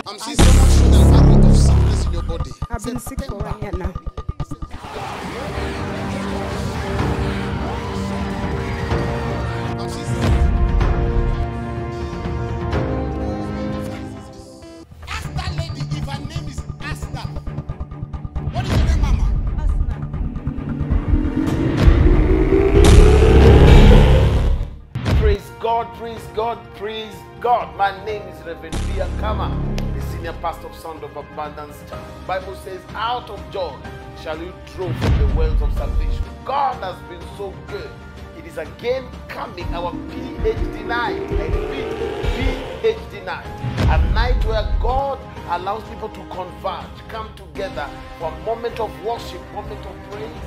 I'm seeing someone show the arrow of sickness in your body. I've been sick for 1 year now. I'm seeing Asta lady, if her name is Asta. What is your name, Mama? Praise God, praise God, praise God. My name is Reverend Bia Kama, the senior pastor of Sound of Abundance Church. Bible says, out of joy shall you draw from the wells of salvation. God has been so good. It is again coming, our PhD night. I repeat, PhD night. A night where God allows people to converge, come together for a moment of worship, moment of praise.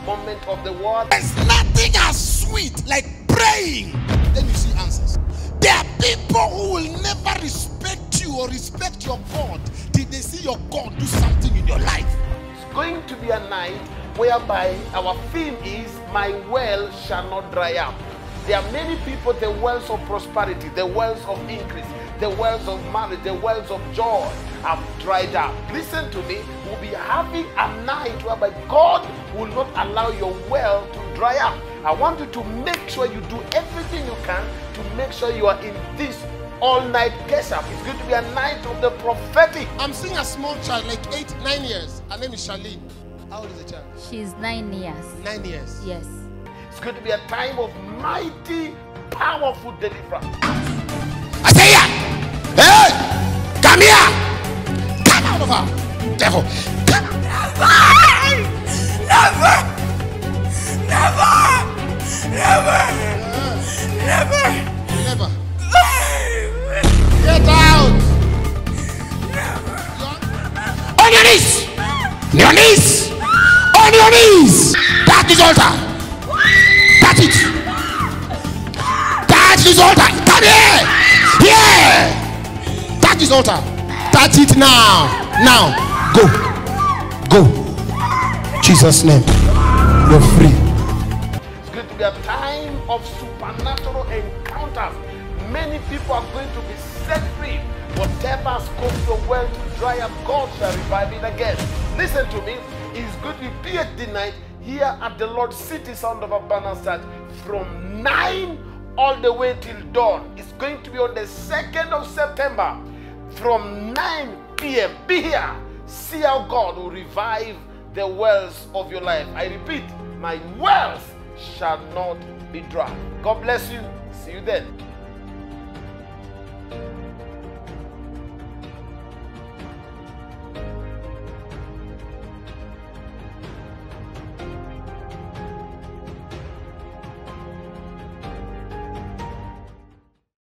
Moment of the word. There's nothing as sweet like praying. Then you see answers. There are people who will never respect you or respect your God till they see your God do something in your life. It's going to be a night whereby our theme is my well shall not dry up. There are many people, the wells of prosperity, the wells of increase, the wells of marriage, the wells of joy have dried up. Listen to me, we'll be having a night whereby God will not allow your well to dry up. I want you to make sure you do everything you can to make sure you are in this all-night Kesha. It's going to be a night of the prophetic. I'm seeing a small child, like 8, 9 years. Her name is Charlene. How old is the child? She's 9 years. 9 years. Yes. It's going to be a time of mighty, powerful deliverance. I say here. Hey! Come here! Come out of her! Devil! Come out! Never! Never! Never! Never! Never! Get out! On your knees! Your knees! On your knees! Touch this altar! Touch it! Touch this altar! Come here! Here! Touch this altar! Touch it now! Now! Go! Go! Jesus' name. You're free. It's going to be a time of supernatural encounters. Many people are going to be set free. Whatever has caused your well to dry up, God shall revive it again. Listen to me. It's going to be PhD night here at the Lord City Sound of Abundance Church from 9 all the way till dawn. It's going to be on the 2nd of September from 9 p.m. Be here. See how God will revive the wells of your life. I repeat, my wells shall not be dry. God bless you. See you then.